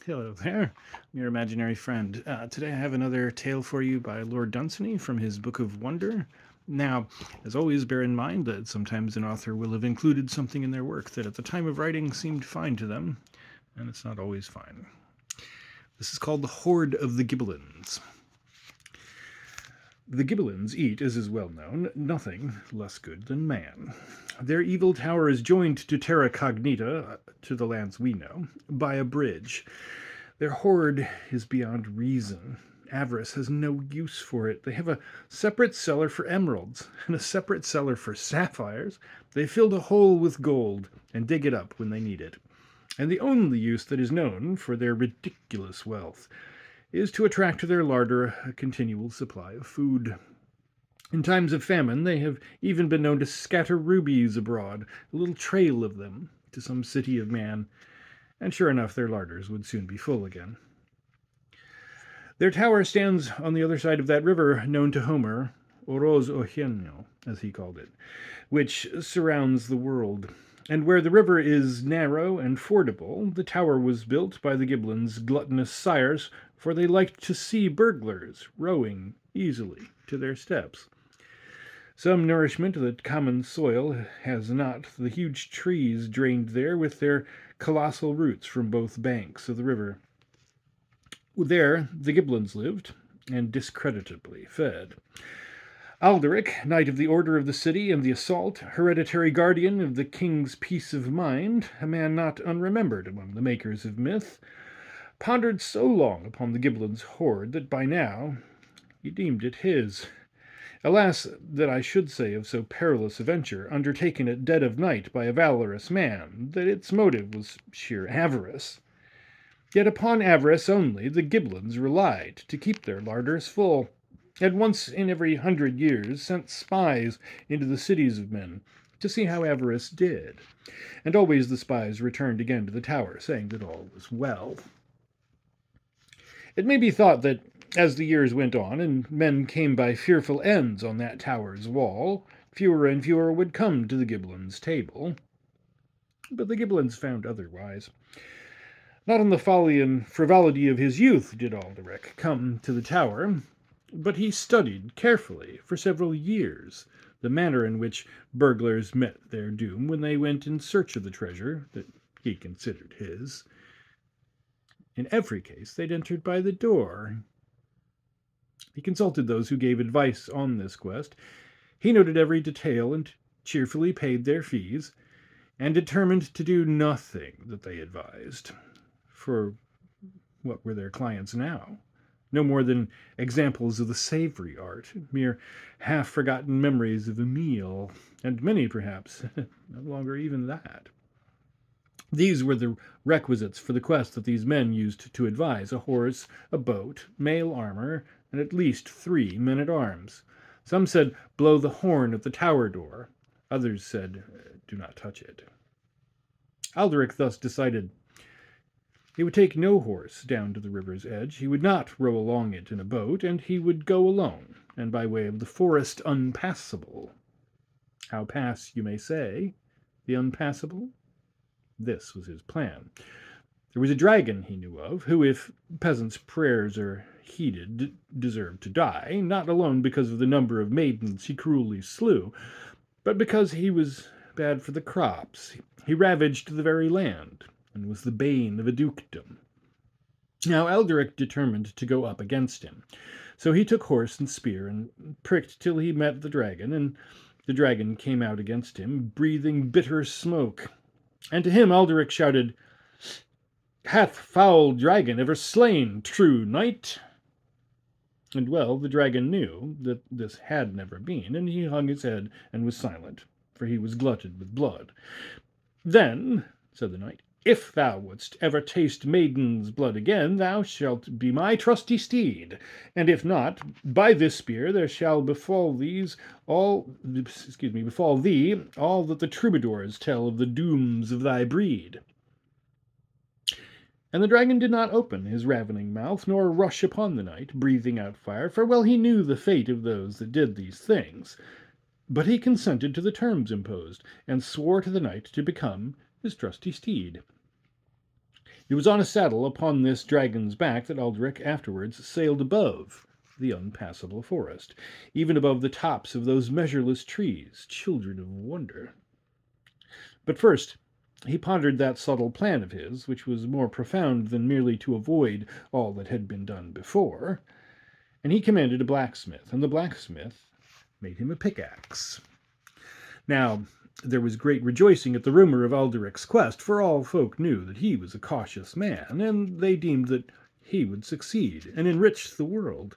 Hello there, I'm your imaginary friend. Today I have another tale for you by Lord Dunsany from his Book of Wonder. Now, as always, bear in mind that sometimes an author will have included something in their work that at the time of writing seemed fine to them, and it's not always fine. This is called The Hoard of the Gibbelins. The Gibbelins eat, as is well known, nothing less good than man. Their evil tower is joined to terra cognita, to the lands we know, by a bridge. Their hoard is beyond reason. Avarice has no use for it. They have a separate cellar for emeralds and a separate cellar for sapphires. They filled a hole with gold and dig it up when they need it. And the only use that is known for their ridiculous wealth is to attract to their larder a continual supply of food. In times of famine, they have even been known to scatter rubies abroad, a little trail of them, to some city of man, and sure enough, their larders would soon be full again. Their tower stands on the other side of that river known to Homer, Oros Ohienyo, as he called it, which surrounds the world. And where the river is narrow and fordable, the tower was built by the Gibbelins' gluttonous sires, for they liked to see burglars rowing easily to their steps. Some nourishment that common soil has not, the huge trees drained there with their colossal roots from both banks of the river. There the Gibbelins lived, and discreditably fed. Alderic, Knight of the Order of the City and the Assault, hereditary guardian of the king's peace of mind, a man not unremembered among the makers of myth, pondered so long upon the Gibbelins' hoard that by now he deemed it his. Alas, that I should say of so perilous a venture, undertaken at dead of night by a valorous man, that its motive was sheer avarice. Yet upon avarice only the Gibbelins relied to keep their larders full, and once in every 100 years sent spies into the cities of men to see how avarice did, and always the spies returned again to the tower, saying that all was well. It may be thought that as the years went on, and men came by fearful ends on that tower's wall, fewer and fewer would come to the Gibbelins' table. But the Gibbelins found otherwise. Not in the folly and frivolity of his youth did Alderic come to the tower, but he studied carefully for several years the manner in which burglars met their doom when they went in search of the treasure that he considered his. In every case, they'd entered by the door. He consulted those who gave advice on this quest. He noted every detail and cheerfully paid their fees, and determined to do nothing that they advised. For what were their clients now? No more than examples of the savory art, mere half-forgotten memories of a meal, and many, perhaps, no longer even that. These were the requisites for the quest that these men used to advise: a horse, a boat, mail armor, and at least 3 men-at-arms. Some said, blow the horn at the tower door. Others said, do not touch it. Alderic thus decided. He would take no horse down to the river's edge, he would not row along it in a boat, and he would go alone, and by way of the forest unpassable. How pass, you may say, the unpassable? This was his plan. There was a dragon he knew of, who, if peasants' prayers are heeded, deserved to die, not alone because of the number of maidens he cruelly slew, but because he was bad for the crops. He ravaged the very land, and was the bane of a dukedom. Now Alderic determined to go up against him. So he took horse and spear, and pricked till he met the dragon, and the dragon came out against him, breathing bitter smoke. And to him Alderic shouted, Hath foul dragon ever slain true knight? And well, the dragon knew that this had never been, and he hung his head and was silent, for he was glutted with blood. Then, said the knight, if thou wouldst ever taste maiden's blood again, thou shalt be my trusty steed, and if not, by this spear there shall befall thee all that the troubadours tell of the dooms of thy breed. And the dragon did not open his ravening mouth, nor rush upon the knight, breathing out fire, for well he knew the fate of those that did these things. But he consented to the terms imposed, and swore to the knight to become his trusty steed. It was on a saddle upon this dragon's back that Aldrich afterwards sailed above the unpassable forest, even above the tops of those measureless trees, children of wonder. But first he pondered that subtle plan of his, which was more profound than merely to avoid all that had been done before, and he commanded a blacksmith, and the blacksmith made him a pickaxe. Now, there was great rejoicing at the rumour of Alderich's quest, for all folk knew that he was a cautious man, and they deemed that he would succeed and enrich the world,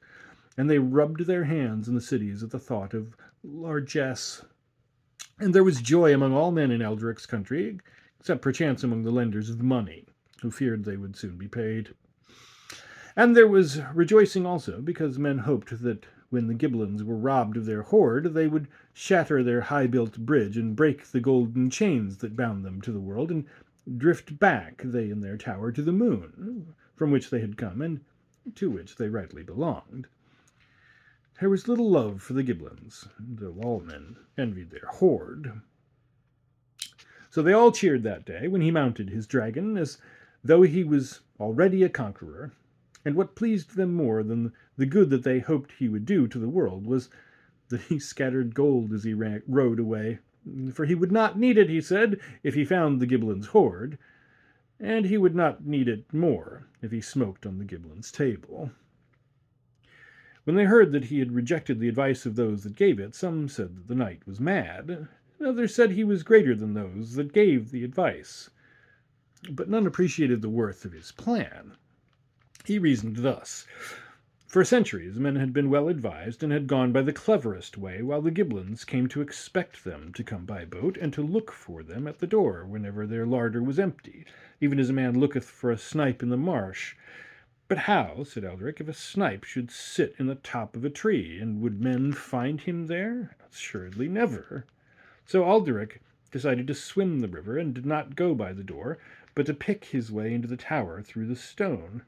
and they rubbed their hands in the cities at the thought of largesse. And there was joy among all men in Alderich's country, except perchance among the lenders of money, who feared they would soon be paid. And there was rejoicing also, because men hoped that when the Gibbelins were robbed of their hoard, they would shatter their high-built bridge and break the golden chains that bound them to the world, and drift back, they and their tower, to the moon, from which they had come, and to which they rightly belonged. There was little love for the Gibbelins, though all men envied their hoard. So they all cheered that day when he mounted his dragon, as though he was already a conqueror. And what pleased them more than the good that they hoped he would do to the world was that he scattered gold as he rode away. For he would not need it, he said, if he found the Gibbelins' hoard, and he would not need it more if he smoked on the Gibbelins' table. When they heard that he had rejected the advice of those that gave it, some said that the knight was mad, and others said he was greater than those that gave the advice. But none appreciated the worth of his plan. He reasoned thus. For centuries men had been well advised and had gone by the cleverest way, while the Gibbelins came to expect them to come by boat and to look for them at the door whenever their larder was empty, even as a man looketh for a snipe in the marsh. But how, said Eldrick, if a snipe should sit in the top of a tree, and would men find him there? Assuredly never. So Alderic decided to swim the river, and did not go by the door, but to pick his way into the tower through the stone.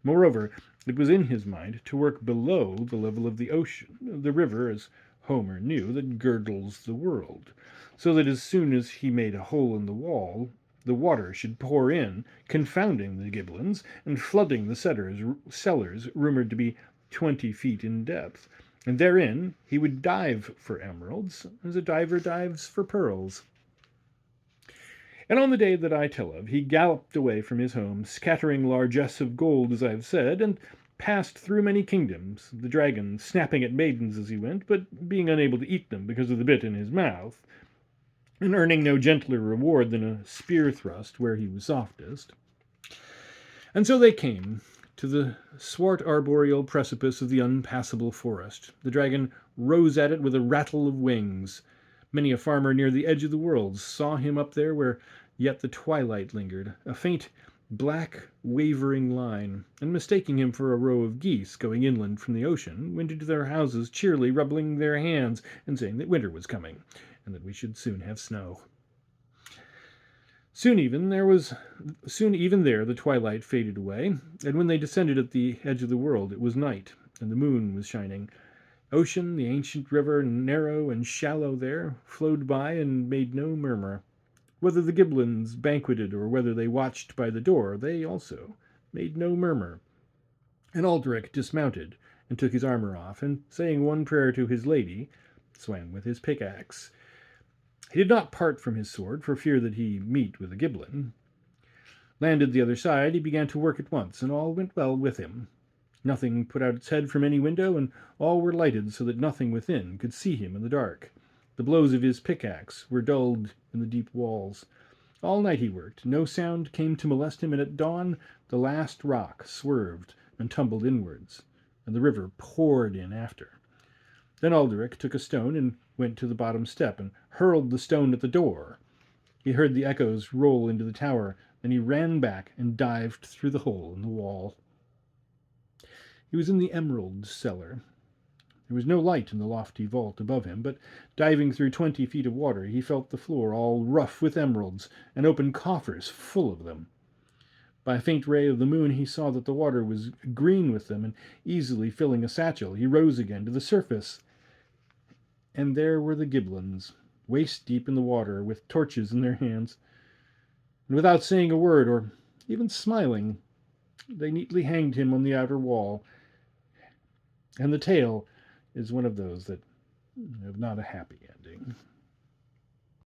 Moreover, it was in his mind to work below the level of the ocean, the river, as Homer knew, that girdles the world, so that as soon as he made a hole in the wall, the water should pour in, confounding the Gibbelins, and flooding the cellars rumoured to be 20 feet in depth, and therein he would dive for emeralds, as a diver dives for pearls. And on the day that I tell of, he galloped away from his home, scattering largesse of gold, as I have said, and passed through many kingdoms, the dragon snapping at maidens as he went, but being unable to eat them because of the bit in his mouth, and earning no gentler reward than a spear thrust where he was softest. And so they came to the swart arboreal precipice of the unpassable forest. The dragon rose at it with a rattle of wings. Many a farmer near the edge of the world saw him up there where yet the twilight lingered, a faint, black, wavering line, and mistaking him for a row of geese going inland from the ocean, went into their houses cheerily rubbing their hands and saying that winter was coming, and that we should soon have snow. Soon even there the twilight faded away, and when they descended at the edge of the world it was night, and the moon was shining. Ocean, the ancient river, narrow and shallow there, flowed by and made no murmur. Whether the Gibbelins banqueted or whether they watched by the door, they also made no murmur. And Alderic dismounted and took his armour off, and saying one prayer to his lady, swam with his pickaxe. He did not part from his sword for fear that he meet with a Gibbelin. Landed the other side, he began to work at once, and all went well with him. Nothing put out its head from any window, and all were lighted so that nothing within could see him in the dark. The blows of his pickaxe were dulled in the deep walls. All night he worked. No sound came to molest him, and at dawn the last rock swerved and tumbled inwards, and the river poured in after. Then Alderic took a stone and went to the bottom step and hurled the stone at the door. He heard the echoes roll into the tower, then he ran back and dived through the hole in the wall. He was in the emerald cellar. There was no light in the lofty vault above him, but diving through 20 feet of water, he felt the floor all rough with emeralds, and open coffers full of them. By a faint ray of the moon he saw that the water was green with them, and easily filling a satchel, he rose again to the surface. And there were the Gibbelins, waist deep in the water, with torches in their hands. And without saying a word, or Even smiling, they neatly hanged him on the outer wall, and the tale is one of those that have not a happy ending.